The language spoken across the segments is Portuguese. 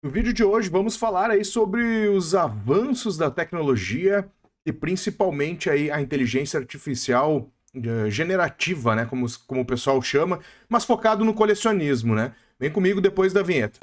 No vídeo de hoje vamos falar aí sobre os avanços da tecnologia e principalmente aí a inteligência artificial generativa, né, como o pessoal chama, mas focado no colecionismo, né? Vem comigo depois da vinheta.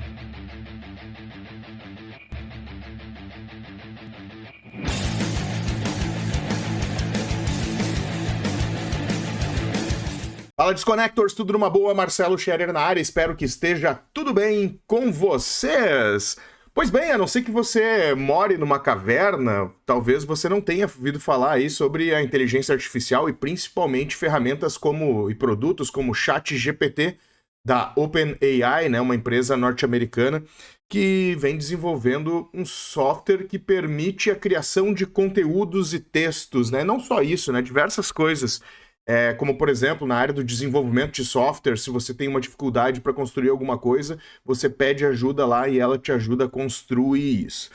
Fala Desconectors, tudo numa boa? Marcelo Scherer na área, espero que esteja tudo bem com vocês. Pois bem, a não ser que você more numa caverna, talvez você não tenha ouvido falar aí sobre a inteligência artificial e principalmente ferramentas e produtos como o ChatGPT da OpenAI, né, uma empresa norte-americana que vem desenvolvendo um software que permite a criação de conteúdos e textos, né? Não só isso, né? Diversas coisas. Como, por exemplo, na área do desenvolvimento de software, se você tem uma dificuldade para construir alguma coisa, você pede ajuda lá e ela te ajuda a construir isso.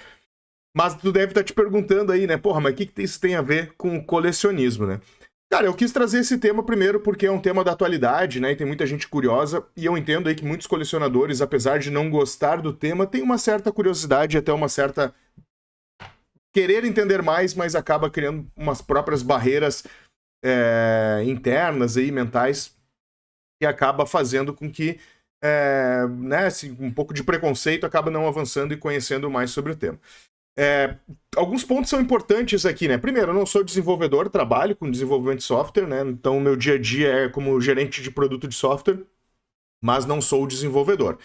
Mas tu deve estar te perguntando aí, né? Porra, mas o que isso tem a ver com o colecionismo, né? Cara, eu quis trazer esse tema primeiro porque é um tema da atualidade, né? E tem muita gente curiosa. E eu entendo aí que muitos colecionadores, apesar de não gostar do tema, têm uma certa curiosidade e até uma certa querer entender mais, mas acaba criando umas próprias barreiras internas e mentais que acaba fazendo com que né, assim, um pouco de preconceito acaba não avançando e conhecendo mais sobre o tema. Alguns pontos são importantes aqui, né? Primeiro, eu não sou desenvolvedor, trabalho com desenvolvimento de software, né? Então, meu dia a dia é como gerente de produto de software, mas não sou desenvolvedor.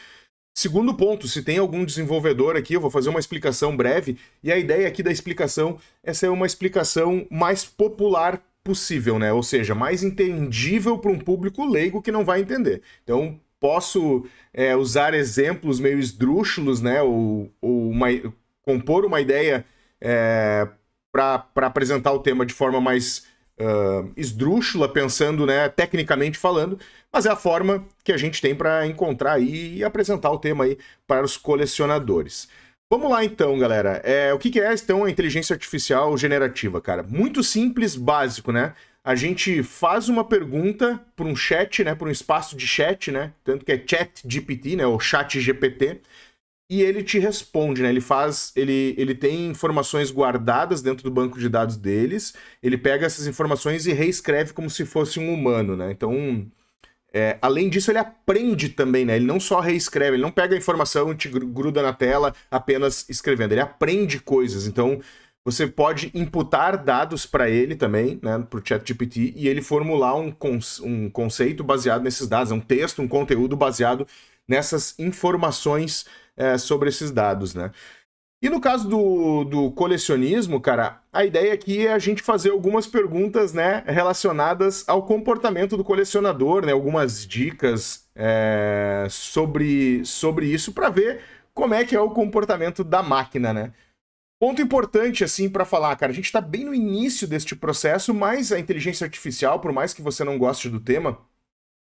Segundo ponto, se tem algum desenvolvedor aqui, eu vou fazer uma explicação breve, e a ideia aqui da explicação é ser uma explicação mais popular possível, né? Ou seja, mais entendível para um público leigo que não vai entender. Então, posso usar exemplos meio esdrúxulos, né? Compor uma ideia para apresentar o tema de forma mais esdrúxula, pensando, né, tecnicamente falando, mas é a forma que a gente tem para encontrar aí e apresentar o tema aí para os colecionadores. Vamos lá então, galera. O que é então a inteligência artificial generativa, cara? Muito simples, básico, né? A gente faz uma pergunta para um chat, né, para um espaço de chat, né? Tanto que é ChatGPT, né, ou ChatGPT, e ele te responde, né? Ele tem informações guardadas dentro do banco de dados deles, ele pega essas informações e reescreve como se fosse um humano, né? Então, além disso, ele aprende também, né? Ele não só reescreve, ele não pega a informação e te gruda na tela apenas escrevendo, ele aprende coisas. Então, você pode imputar dados para ele também, né, para o ChatGPT, e ele formular um conceito baseado nesses dados, um texto, um conteúdo baseado nessas informações sobre esses dados, né? E no caso do colecionismo, cara, a ideia aqui é a gente fazer algumas perguntas, né, relacionadas ao comportamento do colecionador, né, algumas dicas sobre isso para ver como é que é o comportamento da máquina, né? Ponto importante, assim, para falar, cara, a gente está bem no início deste processo, mas a inteligência artificial, por mais que você não goste do tema,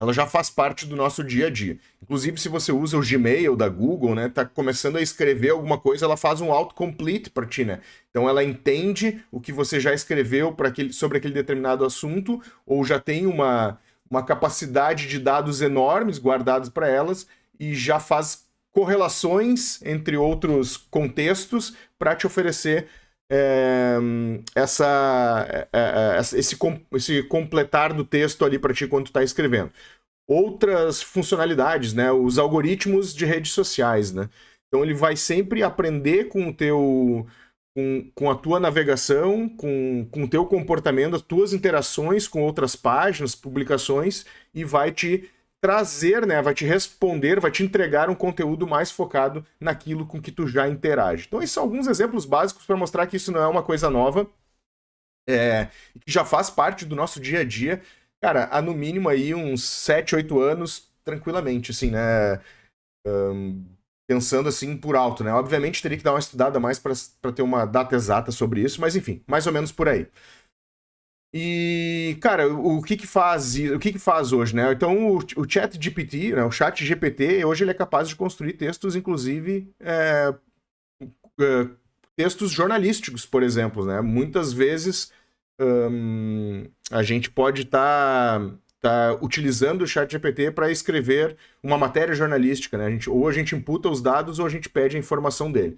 ela já faz parte do nosso dia a dia. Inclusive, se você usa o Gmail da Google, né, tá começando a escrever alguma coisa, ela faz um autocomplete para ti, né? Então ela entende o que você já escreveu sobre aquele determinado assunto, ou já tem uma capacidade de dados enormes guardados para elas e já faz correlações entre outros contextos para te oferecer esse completar do texto ali para ti quando tu está escrevendo. Outras funcionalidades, né? Os algoritmos de redes sociais, né? Então ele vai sempre aprender com o teu com a tua navegação, com o teu comportamento, as tuas interações com outras páginas, publicações, e vai te trazer, né, vai te responder, vai te entregar um conteúdo mais focado naquilo com que tu já interage. Então, esses são alguns exemplos básicos para mostrar que isso não é uma coisa nova, que já faz parte do nosso dia a dia. Cara, há no mínimo aí uns 7, 8 anos, tranquilamente, assim, né? Pensando assim por alto, né? Obviamente teria que dar uma estudada mais para ter uma data exata sobre isso, mas enfim, mais ou menos por aí. E, cara, o que faz hoje, né? Então, o ChatGPT, né, o ChatGPT, hoje ele é capaz de construir textos, inclusive textos jornalísticos, por exemplo, né? Muitas vezes a gente pode estar tá utilizando o ChatGPT para escrever uma matéria jornalística, né? Ou a gente imputa os dados ou a gente pede a informação dele.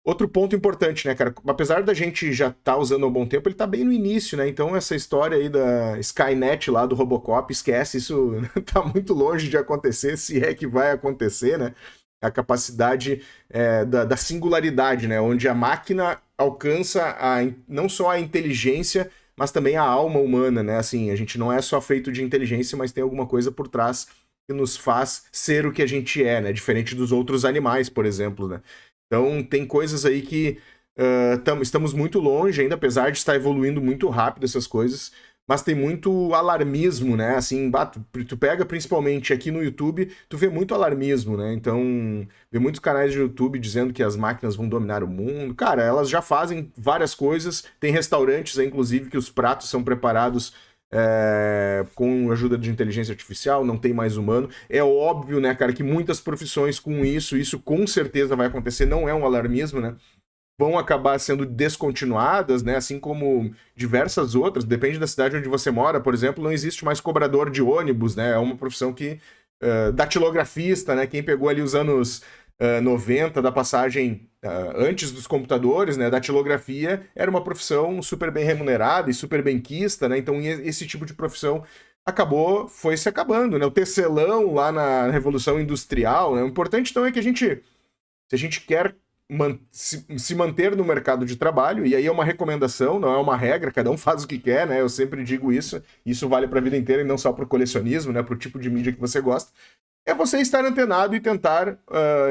Outro ponto importante, né, cara? Apesar da gente já estar usando há um bom tempo, ele tá bem no início, né? Então essa história aí da Skynet lá do Robocop, esquece, isso tá muito longe de acontecer, se é que vai acontecer, né? A capacidade da singularidade, né? Onde a máquina alcança não só a inteligência, mas também a alma humana, né? Assim, a gente não é só feito de inteligência, mas tem alguma coisa por trás que nos faz ser o que a gente é, né? Diferente dos outros animais, por exemplo, né? Então, tem coisas aí que estamos muito longe ainda, apesar de estar evoluindo muito rápido essas coisas, mas tem muito alarmismo, né? Assim, tu pega principalmente aqui no YouTube, tu vê muito alarmismo, né? Então, vê muitos canais de YouTube dizendo que as máquinas vão dominar o mundo. Cara, elas já fazem várias coisas, tem restaurantes aí, inclusive, que os pratos são preparados com a ajuda de inteligência artificial, não tem mais humano. É óbvio, né, cara, que muitas profissões com isso com certeza vai acontecer, não é um alarmismo, né? Vão acabar sendo descontinuadas, né? Assim como diversas outras, depende da cidade onde você mora, por exemplo, não existe mais cobrador de ônibus, né? É uma profissão que... datilografista, né? Quem pegou ali os anos 90 da passagem antes dos computadores, né? Datilografia era uma profissão super bem remunerada e super benquista, né? Então esse tipo de profissão foi se acabando, né? O tecelão lá na Revolução Industrial, né? O importante então é que se a gente quer se manter no mercado de trabalho, e aí é uma recomendação, não é uma regra, cada um faz o que quer, né? Eu sempre digo isso vale para a vida inteira e não só para o colecionismo, né? Para o tipo de mídia que você gosta. É você estar antenado e tentar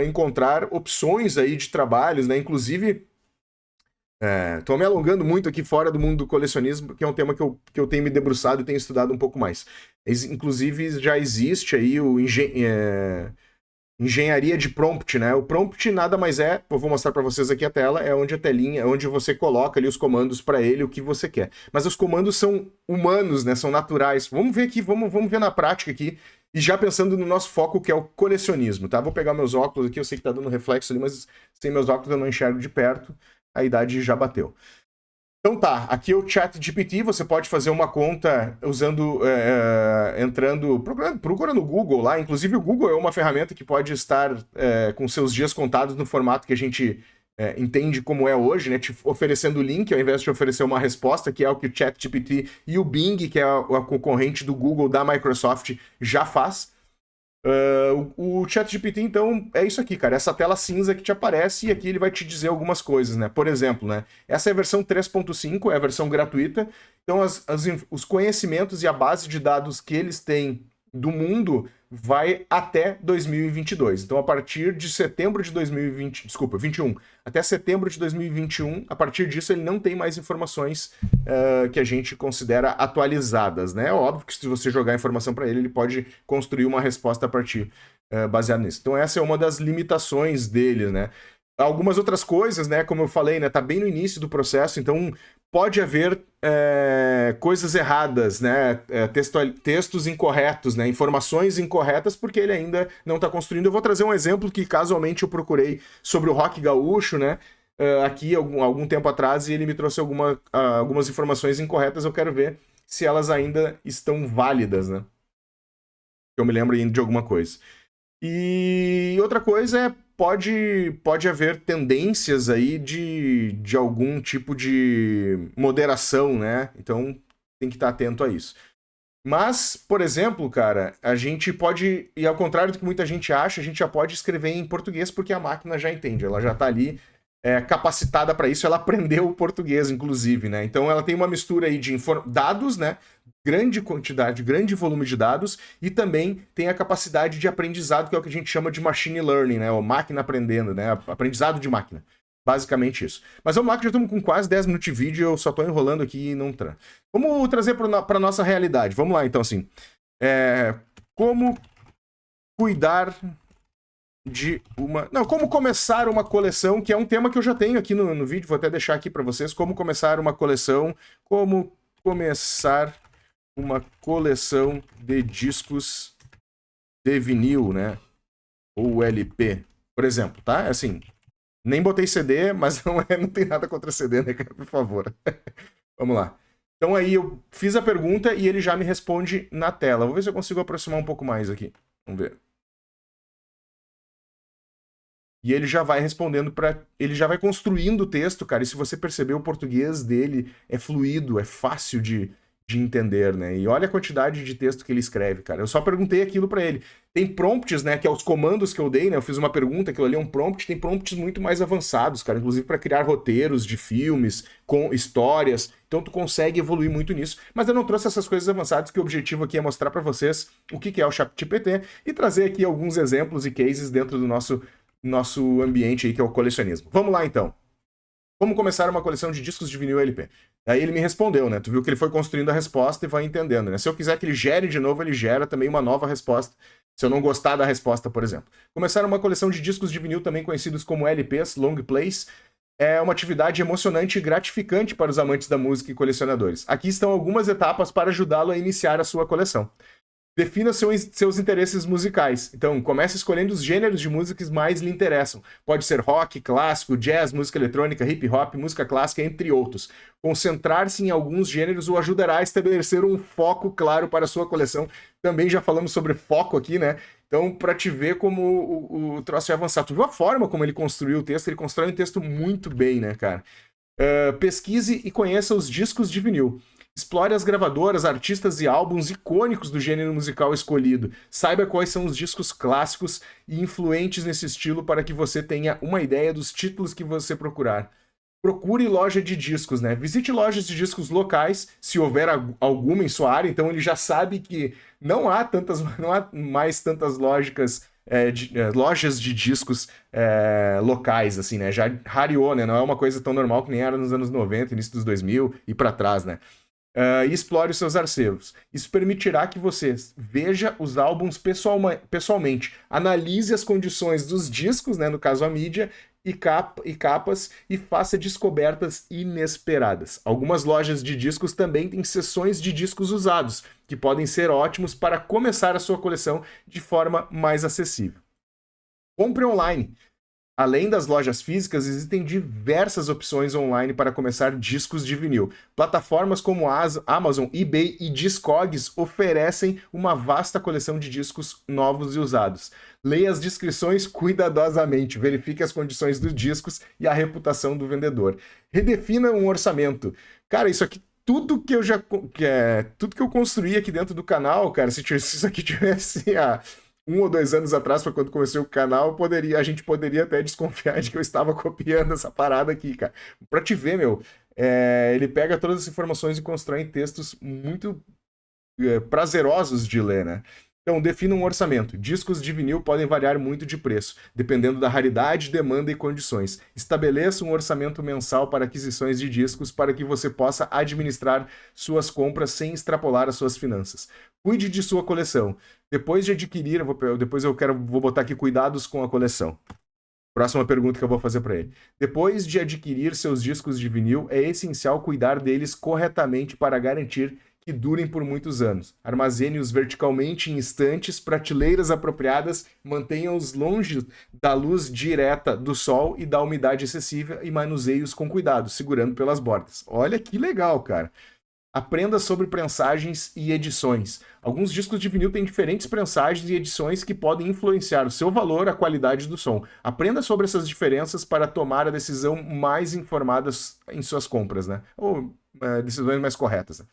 encontrar opções aí de trabalhos, né? Inclusive, tô me alongando muito aqui fora do mundo do colecionismo, que é um tema que eu tenho me debruçado e tenho estudado um pouco mais. Inclusive, já existe aí o engenharia de prompt, né? O prompt nada mais eu vou mostrar para vocês aqui a tela, é onde a telinha, onde você coloca ali os comandos para ele, o que você quer. Mas os comandos são humanos, né? São naturais. Vamos ver aqui, vamos ver na prática aqui, e já pensando no nosso foco, que é o colecionismo, tá? Vou pegar meus óculos aqui, eu sei que tá dando reflexo ali, mas sem meus óculos eu não enxergo de perto, a idade já bateu. Então tá, aqui é o ChatGPT, você pode fazer uma conta usando, procurando no Google lá, inclusive o Google é uma ferramenta que pode estar com seus dias contados no formato que a gente entende como é hoje, né, te oferecendo o link ao invés de te oferecer uma resposta, que é o que o ChatGPT e o Bing, que é a concorrente do Google da Microsoft, já faz. O ChatGPT, então, é isso aqui, cara. Essa tela cinza que te aparece e aqui ele vai te dizer algumas coisas, né? Por exemplo, né? Essa é a versão 3.5, é a versão gratuita. Então, os conhecimentos e a base de dados que eles têm do mundo vai até 2022. Então, a partir de setembro de 21, até setembro de 2021, a partir disso ele não tem mais informações que a gente considera atualizadas, né? É óbvio que se você jogar informação para ele, ele pode construir uma resposta a partir baseada nisso. Então, essa é uma das limitações dele, né? Algumas outras coisas, né? Como eu falei, né? Tá bem no início do processo, então pode haver coisas erradas, né? Textos incorretos, né? Informações incorretas, porque ele ainda não está construindo. Eu vou trazer um exemplo que casualmente eu procurei sobre o rock gaúcho, né? Aqui algum tempo atrás, e ele me trouxe algumas informações incorretas. Eu quero ver se elas ainda estão válidas, né? Eu me lembro ainda de alguma coisa. E outra coisa pode haver tendências aí de algum tipo de moderação, né? Então tem que estar atento a isso. Mas, por exemplo, cara, a gente pode, e ao contrário do que muita gente acha, a gente já pode escrever em português porque a máquina já entende, ela já está ali capacitada para isso, ela aprendeu o português, inclusive, né? Então ela tem uma mistura aí de dados, né? Grande quantidade, grande volume de dados, e também tem a capacidade de aprendizado, que é o que a gente chama de machine learning, né? Ou máquina aprendendo, né? Aprendizado de máquina. Basicamente isso. Mas vamos lá, que já estamos com quase 10 minutos de vídeo, eu só estou enrolando aqui e não... Vamos trazer para nossa realidade. Vamos lá, então, assim. Como cuidar de uma... Não, como começar uma coleção, que é um tema que eu já tenho aqui no vídeo, vou até deixar aqui para vocês. Como começar uma coleção, como começar uma coleção de discos de vinil, né? Ou LP, por exemplo, tá? Assim, nem botei CD, mas não tem nada contra CD, né, cara? Por favor. Vamos lá. Então aí eu fiz a pergunta e ele já me responde na tela. Vou ver se eu consigo aproximar um pouco mais aqui. Vamos ver. E ele já vai respondendo ele já vai construindo o texto, cara. E se você perceber, o português dele é fluido, é fácil de entender, né? E olha a quantidade de texto que ele escreve, cara. Eu só perguntei aquilo para ele. Tem prompts, né, que é os comandos que eu dei, né? Eu fiz uma pergunta, aquilo ali é um prompt, tem prompts muito mais avançados, cara, inclusive para criar roteiros de filmes com histórias. Então tu consegue evoluir muito nisso, mas eu não trouxe essas coisas avançadas, que o objetivo aqui é mostrar para vocês o que é o ChatGPT e trazer aqui alguns exemplos e cases dentro do nosso ambiente aí, que é o colecionismo. Vamos lá, então. Como começar uma coleção de discos de vinil LP? Aí ele me respondeu, né? Tu viu que ele foi construindo a resposta e vai entendendo, né? Se eu quiser que ele gere de novo, ele gera também uma nova resposta. Se eu não gostar da resposta, por exemplo. Começar uma coleção de discos de vinil, também conhecidos como LPs, long plays, é uma atividade emocionante e gratificante para os amantes da música e colecionadores. Aqui estão algumas etapas para ajudá-lo a iniciar a sua coleção. Defina seus interesses musicais. Então, comece escolhendo os gêneros de música que mais lhe interessam. Pode ser rock, clássico, jazz, música eletrônica, hip hop, música clássica, entre outros. Concentrar-se em alguns gêneros o ajudará a estabelecer um foco claro para a sua coleção. Também já falamos sobre foco aqui, né? Então, para te ver como o troço é avançado. Tu viu a forma como ele construiu o texto? Ele constrói um texto muito bem, né, cara? Pesquise e conheça os discos de vinil. Explore as gravadoras, artistas e álbuns icônicos do gênero musical escolhido. Saiba quais são os discos clássicos e influentes nesse estilo para que você tenha uma ideia dos títulos que você procurar. Procure loja de discos, né? Visite lojas de discos locais, se houver alguma em sua área. Então ele já sabe que não há mais tantas lojas de discos locais, assim, né? Já rareou, né? Não é uma coisa tão normal que nem era nos anos 90, início dos 2000 e para trás, né? E explore os seus arquivos. Isso permitirá que você veja os álbuns pessoalmente, analise as condições dos discos, né, no caso a mídia, e capas, e faça descobertas inesperadas. Algumas lojas de discos também têm seções de discos usados, que podem ser ótimos para começar a sua coleção de forma mais acessível. Compre online. Além das lojas físicas, existem diversas opções online para começar discos de vinil. Plataformas como Amazon, eBay e Discogs oferecem uma vasta coleção de discos novos e usados. Leia as descrições cuidadosamente, verifique as condições dos discos e a reputação do vendedor. Redefina um orçamento. Cara, isso aqui tudo que eu construí aqui dentro do canal, cara, se isso aqui tivesse 1 ou 2 anos atrás, foi quando comecei o canal, a gente poderia até desconfiar de que eu estava copiando essa parada aqui, cara. Pra te ver, meu, ele pega todas as informações e constrói textos muito prazerosos de ler, né? Então, defina um orçamento. Discos de vinil podem variar muito de preço, dependendo da raridade, demanda e condições. Estabeleça um orçamento mensal para aquisições de discos para que você possa administrar suas compras sem extrapolar as suas finanças. Cuide de sua coleção. Depois de adquirir, vou botar aqui cuidados com a coleção. Próxima pergunta que eu vou fazer para ele. Depois de adquirir seus discos de vinil, é essencial cuidar deles corretamente para garantir que durem por muitos anos. Armazene-os verticalmente em estantes, prateleiras apropriadas, mantenha-os longe da luz direta do sol e da umidade excessiva e manuseie-os com cuidado, segurando pelas bordas. Olha que legal, cara. Aprenda sobre prensagens e edições. Alguns discos de vinil têm diferentes prensagens e edições que podem influenciar o seu valor, a qualidade do som. Aprenda sobre essas diferenças para tomar a decisão mais informada em suas compras, né? Ou decisões mais corretas, né?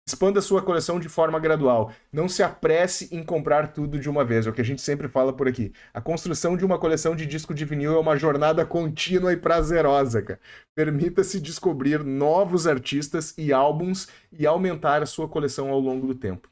Expanda sua coleção de forma gradual. Não se apresse em comprar tudo de uma vez, é o que a gente sempre fala por aqui. A construção de uma coleção de disco de vinil é uma jornada contínua e prazerosa, cara. Permita-se descobrir novos artistas e álbuns e aumentar a sua coleção ao longo do tempo.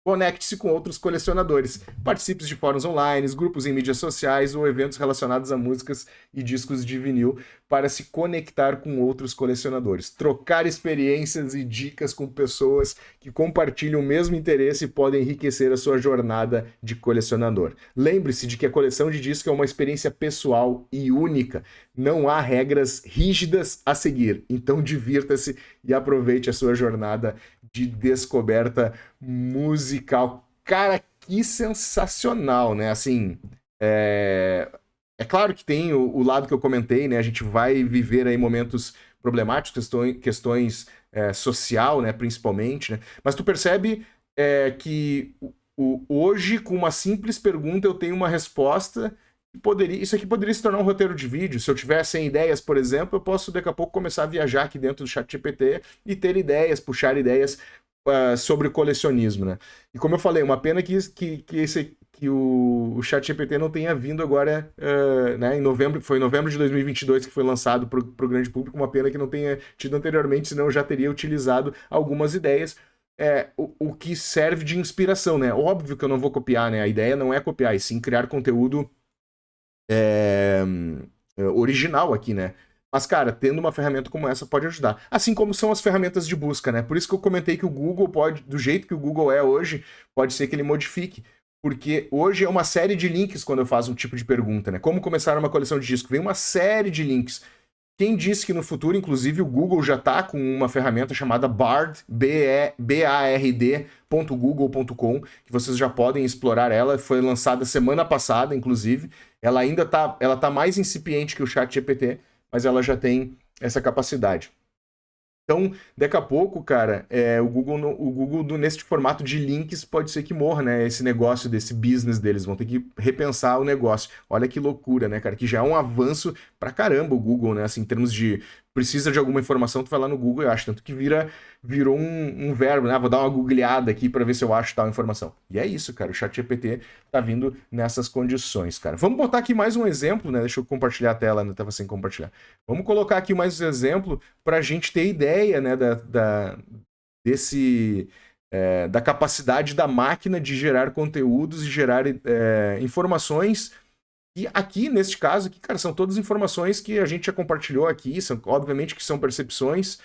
Conecte-se com outros colecionadores. Participe de fóruns online, grupos em mídias sociais ou eventos relacionados a músicas e discos de vinil para se conectar com outros colecionadores. Trocar experiências e dicas com pessoas que compartilham o mesmo interesse podem enriquecer a sua jornada de colecionador. Lembre-se de que a coleção de discos é uma experiência pessoal e única. Não há regras rígidas a seguir. Então divirta-se e aproveite a sua jornada de descoberta musical. Cara, que sensacional, né? Assim, é claro que tem o lado que eu comentei, né? A gente vai viver aí momentos problemáticos, questões social, né, principalmente, né? Mas tu percebe que hoje, com uma simples pergunta, eu tenho uma resposta. Isso aqui poderia se tornar um roteiro de vídeo. Se eu tiver 100 ideias, por exemplo, eu posso daqui a pouco começar a viajar aqui dentro do ChatGPT e ter ideias, puxar ideias sobre colecionismo, né? E como eu falei, uma pena que o ChatGPT não tenha vindo agora, né, em novembro, foi em novembro de 2022 que foi lançado para o grande público, uma pena que não tenha tido anteriormente, senão eu já teria utilizado algumas ideias. O que serve de inspiração, né? Óbvio que eu não vou copiar, né? A ideia não é copiar, e sim criar conteúdo original aqui, né? Mas, cara, tendo uma ferramenta como essa pode ajudar. Assim como são as ferramentas de busca, né? Por isso que eu comentei que o Google pode, do jeito que o Google é hoje, pode ser que ele modifique. Porque hoje é uma série de links quando eu faço um tipo de pergunta, né? Como começar uma coleção de discos? Vem uma série de links. Quem disse que no futuro, inclusive, o Google já está com uma ferramenta chamada Bard, bard.google.com, que vocês já podem explorar ela. Foi lançada semana passada, inclusive. Ela ainda tá mais incipiente que o ChatGPT, mas ela já tem essa capacidade. Então, daqui a pouco, cara, o Google nesse formato de links pode ser que morra, né? Esse negócio desse business deles. Vão ter que repensar o negócio. Olha que loucura, né, cara? Que já é um avanço pra caramba o Google, né? Assim, em termos de precisa de alguma informação, tu vai lá no Google e acha. Tanto que virou um verbo, né? Vou dar uma googleada aqui pra ver se eu acho tal informação. E é isso, cara. O ChatGPT tá vindo nessas condições, cara. Vamos botar aqui mais um exemplo, né? Deixa eu compartilhar a tela, né? Tava sem compartilhar. Vamos colocar aqui mais um exemplo pra gente ter ideia, né? Da capacidade da máquina de gerar conteúdos e gerar informações. E aqui, neste caso, aqui, cara, são todas informações que a gente já compartilhou aqui, obviamente que são percepções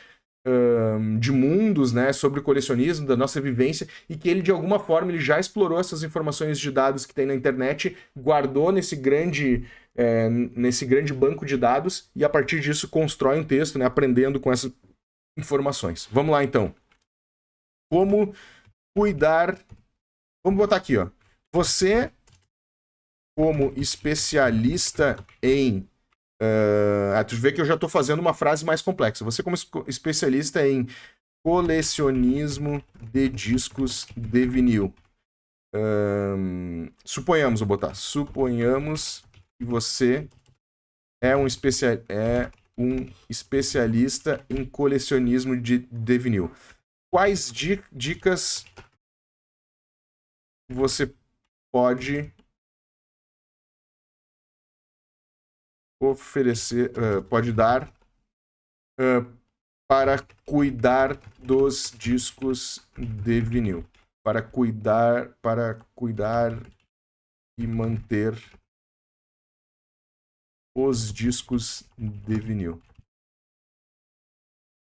de mundos, né, sobre o colecionismo, da nossa vivência, e que ele, de alguma forma, ele já explorou essas informações de dados que tem na internet, guardou nesse grande banco de dados, e a partir disso constrói um texto, né, aprendendo com essas informações. Vamos lá, então. Como cuidar... Vamos botar aqui, ó. Você... como especialista em... tu vê que eu já estou fazendo uma frase mais complexa. Você como especialista em colecionismo de discos de vinil. Suponhamos que você é um especialista em colecionismo de vinil. Quais dicas você pode oferecer, pode dar para cuidar dos discos de vinil, para cuidar e manter os discos de vinil?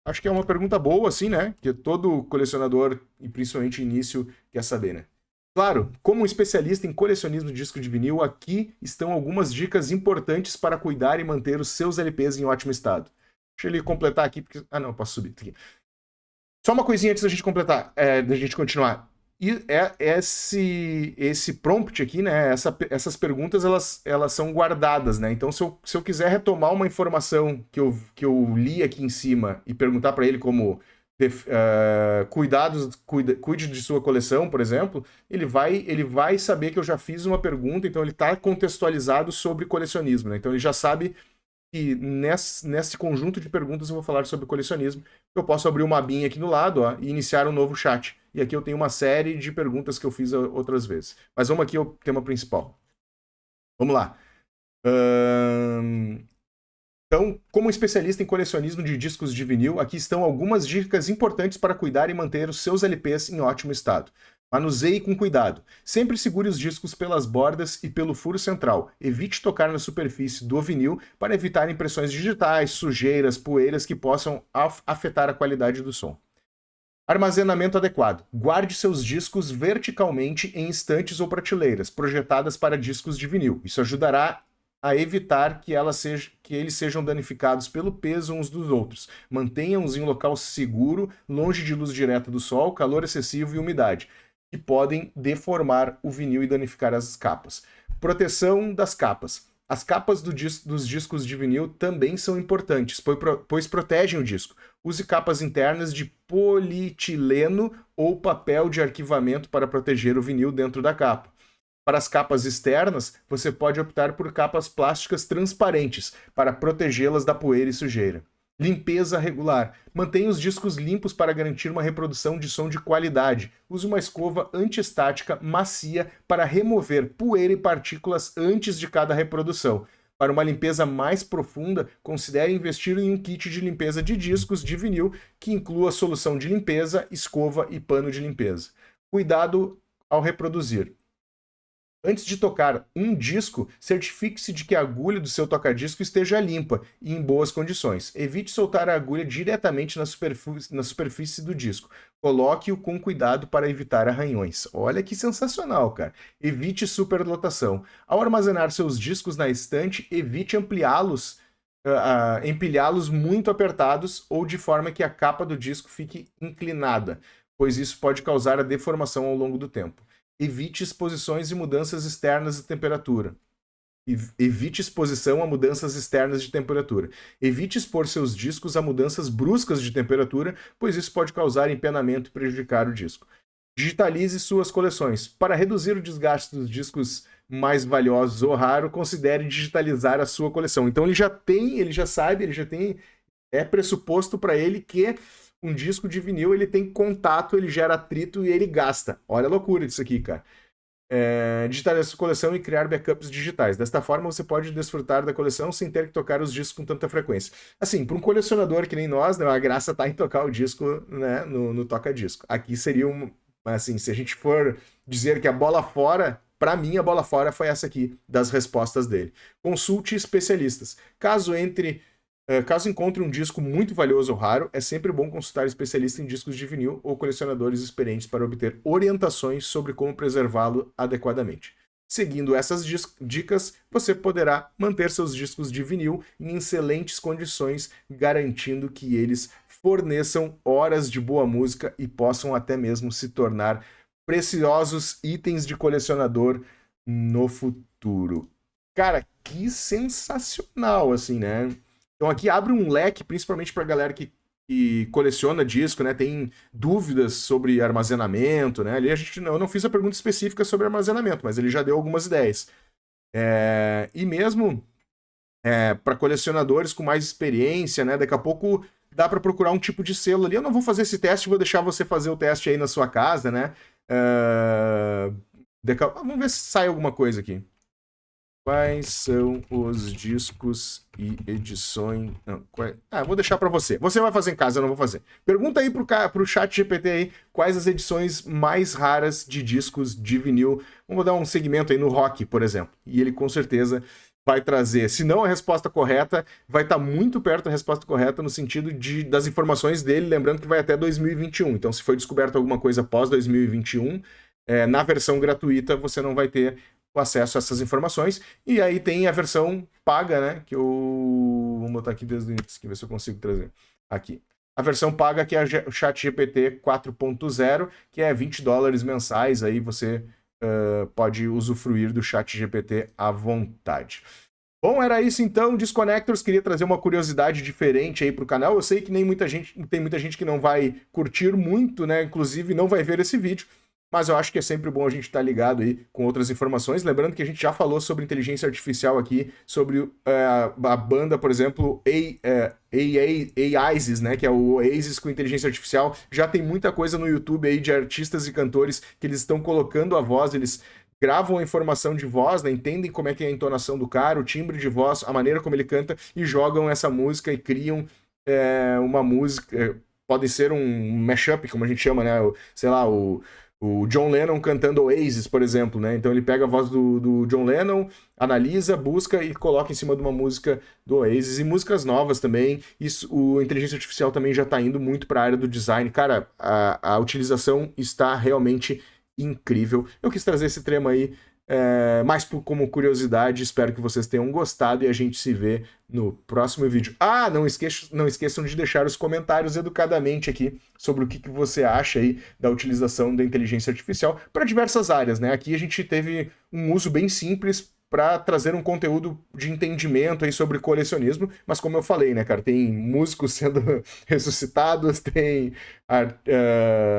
Acho que é uma pergunta boa, assim, né? Que todo colecionador, e principalmente início, quer saber, né? Claro, como um especialista em colecionismo de disco de vinil, aqui estão algumas dicas importantes para cuidar e manter os seus LPs em ótimo estado. Deixa ele completar aqui, porque... Ah, não, posso subir aqui. Só uma coisinha antes da gente completar, da gente continuar. E esse prompt aqui, né, essas perguntas, elas são guardadas, né? Então, se eu quiser retomar uma informação que eu li aqui em cima e perguntar para ele como... cuide de sua coleção, por exemplo, ele vai saber que eu já fiz uma pergunta, então ele está contextualizado sobre colecionismo, né? Então ele já sabe que nesse conjunto de perguntas eu vou falar sobre colecionismo. Eu posso abrir uma abinha aqui do lado, ó, e iniciar um novo chat. E aqui eu tenho uma série de perguntas que eu fiz outras vezes. Mas vamos aqui ao tema principal. Vamos lá. Então, como especialista em colecionismo de discos de vinil, aqui estão algumas dicas importantes para cuidar e manter os seus LPs em ótimo estado. Manuseie com cuidado. Sempre segure os discos pelas bordas e pelo furo central. Evite tocar na superfície do vinil para evitar impressões digitais, sujeiras, poeiras que possam afetar a qualidade do som. Armazenamento adequado. Guarde seus discos verticalmente em estantes ou prateleiras, projetadas para discos de vinil. Isso ajudará a evitar que eles sejam danificados pelo peso uns dos outros. Mantenham-os em um local seguro, longe de luz direta do sol, calor excessivo e umidade, que podem deformar o vinil e danificar as capas. Proteção das capas. As capas dos discos de vinil também são importantes, pois protegem o disco. Use capas internas de polietileno ou papel de arquivamento para proteger o vinil dentro da capa. Para as capas externas, você pode optar por capas plásticas transparentes para protegê-las da poeira e sujeira. Limpeza regular. Mantenha os discos limpos para garantir uma reprodução de som de qualidade. Use uma escova antiestática macia para remover poeira e partículas antes de cada reprodução. Para uma limpeza mais profunda, considere investir em um kit de limpeza de discos de vinil que inclua solução de limpeza, escova e pano de limpeza. Cuidado ao reproduzir. Antes de tocar um disco, certifique-se de que a agulha do seu toca-disco esteja limpa e em boas condições. Evite soltar a agulha diretamente na superfície do disco. Coloque-o com cuidado para evitar arranhões. Olha que sensacional, cara. Evite superlotação. Ao armazenar seus discos na estante, evite empilhá-los muito apertados ou de forma que a capa do disco fique inclinada, pois isso pode causar a deformação ao longo do tempo. Evite exposições e mudanças externas de temperatura. Evite exposição a mudanças externas de temperatura. Evite expor seus discos a mudanças bruscas de temperatura, pois isso pode causar empenamento e prejudicar o disco. Digitalize suas coleções. Para reduzir o desgaste dos discos mais valiosos ou raros, considere digitalizar a sua coleção. Então ele já sabe, é pressuposto para ele que um disco de vinil, ele tem contato, ele gera atrito e ele gasta. Olha a loucura disso aqui, cara. Digitalizar sua coleção e criar backups digitais. Desta forma, você pode desfrutar da coleção sem ter que tocar os discos com tanta frequência. Assim, para um colecionador que nem nós, né, a graça tá em tocar o disco, né, no toca-disco. Aqui seria assim, se a gente for dizer que a bola fora, para mim a bola fora foi essa aqui, das respostas dele. Consulte especialistas. Caso encontre um disco muito valioso ou raro, é sempre bom consultar especialistas em discos de vinil ou colecionadores experientes para obter orientações sobre como preservá-lo adequadamente. Seguindo essas dicas, você poderá manter seus discos de vinil em excelentes condições, garantindo que eles forneçam horas de boa música e possam até mesmo se tornar preciosos itens de colecionador no futuro. Cara, que sensacional, assim, né? Então aqui abre um leque, principalmente para a galera que coleciona disco, né? Tem dúvidas sobre armazenamento, né? Ali eu não fiz a pergunta específica sobre armazenamento, mas ele já deu algumas ideias. E mesmo para colecionadores com mais experiência, né? Daqui a pouco dá para procurar um tipo de selo ali. Eu não vou fazer esse teste, vou deixar você fazer o teste aí na sua casa, né? Vamos ver se sai alguma coisa aqui. Quais são os discos e edições... vou deixar para você. Você vai fazer em casa, eu não vou fazer. Pergunta aí pro chat GPT aí quais as edições mais raras de discos de vinil. Vamos dar um segmento aí no rock, por exemplo. E ele com certeza vai trazer, se não a resposta correta, vai estar muito perto da resposta correta no sentido das informações dele, lembrando que vai até 2021. Então, se foi descoberto alguma coisa após 2021, na versão gratuita você não vai ter acesso a essas informações, e aí tem a versão paga, né, que eu vou botar aqui desde o início, ver se eu consigo trazer aqui. A versão paga que é o ChatGPT 4.0, que é $20 mensais, aí você pode usufruir do ChatGPT à vontade. Bom, era isso então, Disconnectors. Queria trazer uma curiosidade diferente aí pro canal. Eu sei que tem muita gente que não vai curtir muito, né, inclusive não vai ver esse vídeo, mas eu acho que é sempre bom a gente estar ligado aí com outras informações. Lembrando que a gente já falou sobre inteligência artificial aqui, sobre a banda, por exemplo, AISIS, né, que é o Oasis com inteligência artificial. Já tem muita coisa no YouTube aí de artistas e cantores que eles estão colocando a voz, eles gravam a informação de voz, né, entendem como é que é a entonação do cara, o timbre de voz, a maneira como ele canta, e jogam essa música e criam uma música. Pode ser um mashup, como a gente chama, né, sei lá, o John Lennon cantando Oasis, por exemplo, né? Então ele pega a voz do John Lennon, analisa, busca e coloca em cima de uma música do Oasis. E músicas novas também. A inteligência artificial também já está indo muito para a área do design. Cara, a utilização está realmente incrível. Eu quis trazer esse tema aí mais como curiosidade. Espero que vocês tenham gostado e a gente se vê no próximo vídeo. Não esqueçam de deixar os comentários educadamente aqui sobre o que você acha aí da utilização da inteligência artificial para diversas áreas, né? Aqui a gente teve um uso bem simples para trazer um conteúdo de entendimento aí sobre colecionismo, mas como eu falei, né, cara, tem músicos sendo ressuscitados, tem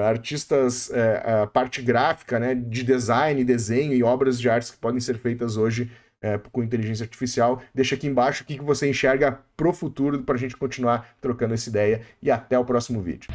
artistas, a parte gráfica, né, de design, desenho e obras de artes que podem ser feitas hoje com inteligência artificial. Deixa aqui embaixo o que você enxerga pro futuro para a gente continuar trocando essa ideia e até o próximo vídeo.